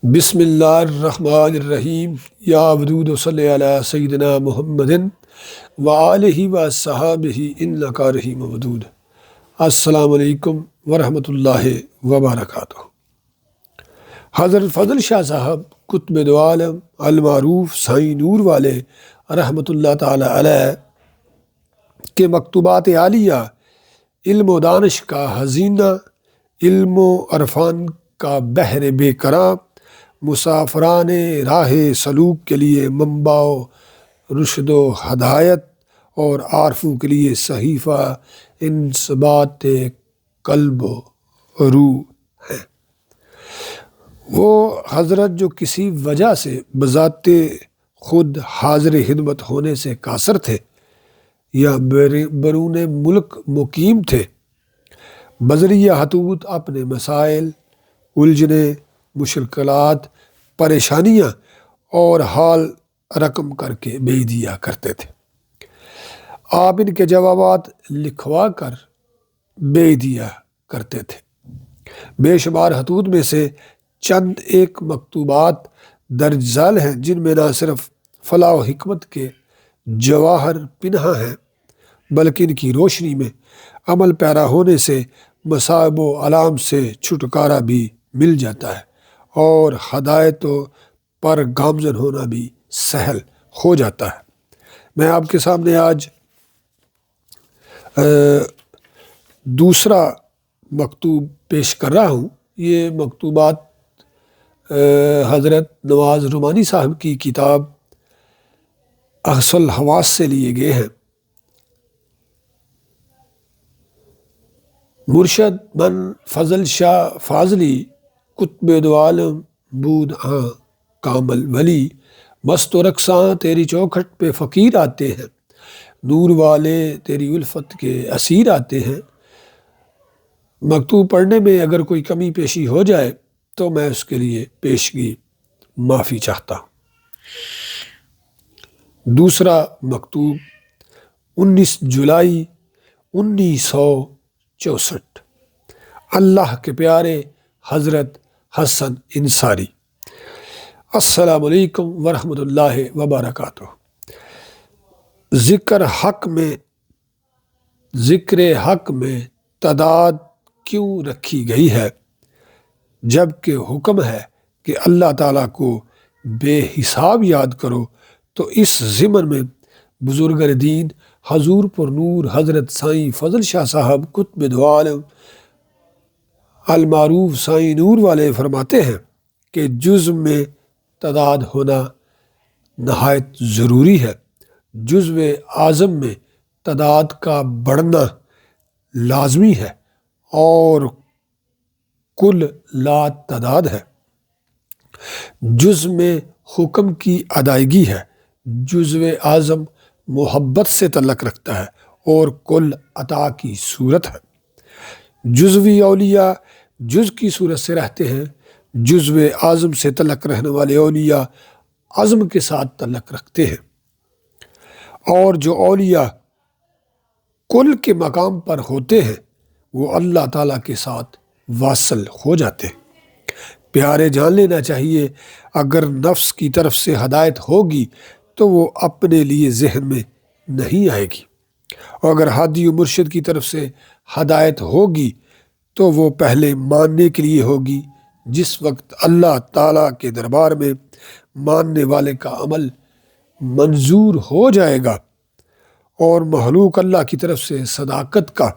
بسم اللہ الرحمن الرحیم یا ودود صلی علی سیدنا محمد وآلہ وصحابہ انکا رحیم ودود۔ السلام علیکم ورحمۃ اللہ وبرکاتہ۔ حضرت فضل شاہ صاحب قطب دو عالم المعروف سائیں نور والے رحمۃ اللہ تعالی علیہ کے مکتوبات عالیہ علم و دانش کا خزینہ، علم و عرفان کا بحر بے کرام، مسافران راہ سلوک کے لیے منبع و رشد و ہدایت، اور عارفوں کے لیے صحیفہ انصبات قلب و روح ہے۔ وہ حضرت جو کسی وجہ سے بذات خود حاضر خدمت ہونے سے قاصر تھے یا بیرون ملک مقیم تھے، بذریعہ خطوط اپنے مسائل، الجھنیں، مشکلات، پریشانیاں اور حال رقم کر کے بھیج دیا کرتے تھے۔ آپ ان کے جوابات لکھوا کر بھیج دیا کرتے تھے۔ بے شمار خطوط میں سے چند ایک مکتوبات درج ذیل ہیں جن میں نہ صرف فلاح و حکمت کے جواہر پنہاں ہیں، بلکہ ان کی روشنی میں عمل پیرا ہونے سے مصائب و آلام سے چھٹکارا بھی مل جاتا ہے، اور ہدایت پر گامزن ہونا بھی سہل ہو جاتا ہے۔ میں آپ کے سامنے آج دوسرا مکتوب پیش کر رہا ہوں۔ یہ مکتوبات حضرت نواز رحمانی صاحب کی کتاب اخص الحواس سے لیے گئے ہیں۔ مرشد من فضل شاہ فاضلی قطب دو عالم بود ہاں کامل ولی، مست و رقصاں تیری چوکھٹ پہ فقیر آتے ہیں، نور والے تیری الفت کے اسیر آتے ہیں۔ مکتوب پڑھنے میں اگر کوئی کمی پیشی ہو جائے تو میں اس کے لیے پیشگی معافی چاہتا ہوں۔ دوسرا مکتوب 19 جولائی 1964۔ اللہ کے پیارے حضرت حسن انصاری، السلام علیکم ورحمۃ اللہ وبرکاتہ۔ ذکر حق میں تعداد کیوں رکھی گئی ہے، جب کہ حکم ہے کہ اللہ تعالیٰ کو بے حساب یاد کرو؟ تو اس ضمن میں بزرگان دین حضور پر نور حضرت سائیں فضل شاہ صاحب قطب دو عالم المعروف سائیں نور والے فرماتے ہیں کہ جزو میں تعداد ہونا نہایت ضروری ہے۔ جزو اعظم میں تعداد کا بڑھنا لازمی ہے، اور کل لا تعداد ہے۔ جزو میں حکم کی ادائیگی ہے۔ جزو اعظم محبت سے تعلق رکھتا ہے، اور کل عطا کی صورت ہے۔ جزوی اولیاء جز کی صورت سے رہتے ہیں۔ جزو اعظم سے تعلق رہنے والے اولیاء عزم کے ساتھ تعلق رکھتے ہیں، اور جو اولیاء کل کے مقام پر ہوتے ہیں وہ اللہ تعالیٰ کے ساتھ واصل ہو جاتے ہیں۔ پیارے جان لینا چاہیے، اگر نفس کی طرف سے ہدایت ہوگی تو وہ اپنے لیے ذہن میں نہیں آئے گی، اور اگر ہادی و مرشد کی طرف سے ہدایت ہوگی تو وہ پہلے ماننے کے لیے ہوگی۔ جس وقت اللہ تعالیٰ کے دربار میں ماننے والے کا عمل منظور ہو جائے گا اور مخلوق اللہ کی طرف سے صداقت کا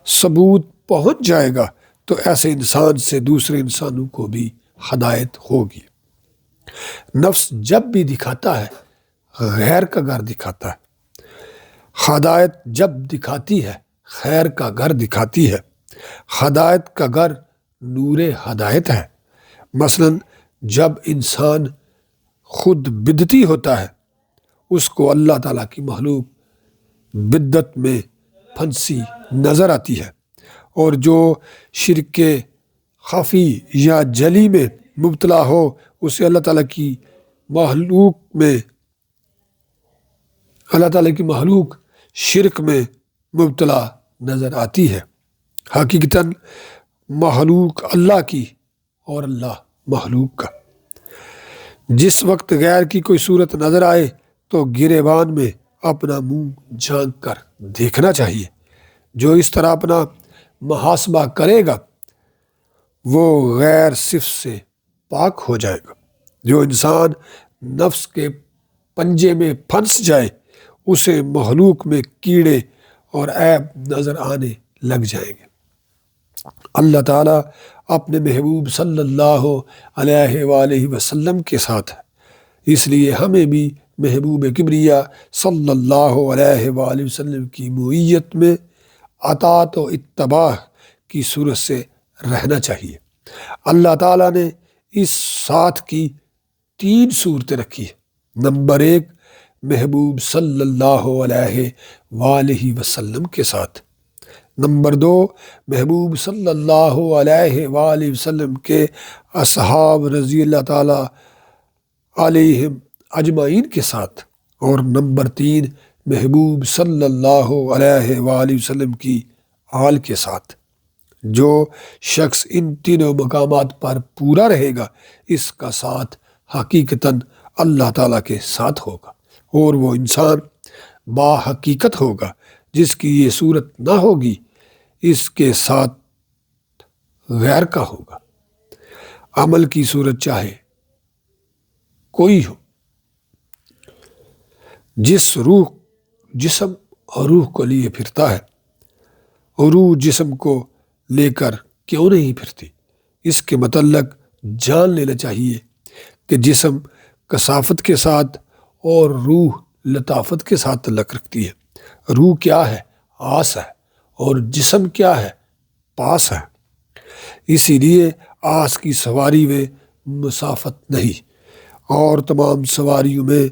ثبوت پہنچ جائے گا، تو ایسے انسان سے دوسرے انسانوں کو بھی ہدایت ہوگی۔ نفس جب بھی دکھاتا ہے غیر کا گھر دکھاتا ہے، ہدایت جب دکھاتی ہے خیر کا گھر دکھاتی ہے۔ ہدایت کا گھر نور ہدایت ہے۔ مثلا جب انسان خود بدعتی ہوتا ہے، اس کو اللہ تعالیٰ کی مخلوق بدعت میں پھنسی نظر آتی ہے، اور جو شرک خفی یا جلی میں مبتلا ہو اسے اللہ تعالیٰ کی مخلوق شرک میں مبتلا نظر آتی ہے۔ حقیقتاً مخلوق اللہ کی اور اللہ مخلوق کا۔ جس وقت غیر کی کوئی صورت نظر آئے تو گریبان میں اپنا منہ جھانک کر دیکھنا چاہیے۔ جو اس طرح اپنا محاسبہ کرے گا وہ غیر صفت سے پاک ہو جائے گا۔ جو انسان نفس کے پنجے میں پھنس جائے اسے مخلوق میں کیڑے اور عیب نظر آنے لگ جائیں گے۔ اللہ تعالیٰ اپنے محبوب صلی اللہ علیہ وآلہ وسلم کے ساتھ ہے، اس لیے ہمیں بھی محبوب کبریا صلی اللہ علیہ وآلہ وسلم کی معیت میں اطاعت و اتباع کی صورت سے رہنا چاہیے۔ اللہ تعالیٰ نے اس ساتھ کی 3 صورتیں رکھی ہیں۔ نمبر 1، محبوب صلی اللہ علیہ وآلہ وسلم کے ساتھ۔ نمبر 2، محبوب صلی اللہ علیہ وآلہ وسلم کے اصحاب رضی اللہ تعالیٰ علیہم اجمعین کے ساتھ۔ اور نمبر 3، محبوب صلی اللہ علیہ وآلہ وسلم کی آل کے ساتھ۔ جو شخص ان تینوں مقامات پر پورا رہے گا اس کا ساتھ حقیقتاً اللہ تعالیٰ کے ساتھ ہوگا، اور وہ انسان با حقیقت ہوگا۔ جس کی یہ صورت نہ ہوگی اس کے ساتھ غیر کا ہوگا۔ عمل کی صورت چاہے کوئی ہو، جس روح جسم اور روح کو لیے پھرتا ہے اور روح جسم کو لے کر کیوں نہیں پھرتی، اس کے متعلق جان لینا چاہیے کہ جسم کثافت کے ساتھ اور روح لطافت کے ساتھ تعلق رکھتی ہے۔ روح کیا ہے؟ آس ہے، اور جسم کیا ہے؟ پاس ہے۔ اسی لیے آس کی سواری میں مسافت نہیں، اور تمام سواریوں میں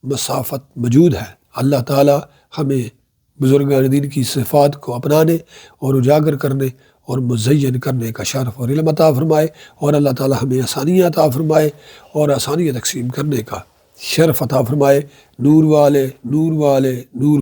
مسافت موجود ہے۔ اللہ تعالیٰ ہمیں بزرگان دین کی صفات کو اپنانے اور اجاگر کرنے اور مزین کرنے کا شرف اور علم عطا فرمائے، اور اللہ تعالیٰ ہمیں آسانیاں عطا فرمائے اور آسانیاں تقسیم کرنے کا شرف عطا فرمائے۔ نور والے نور والے نور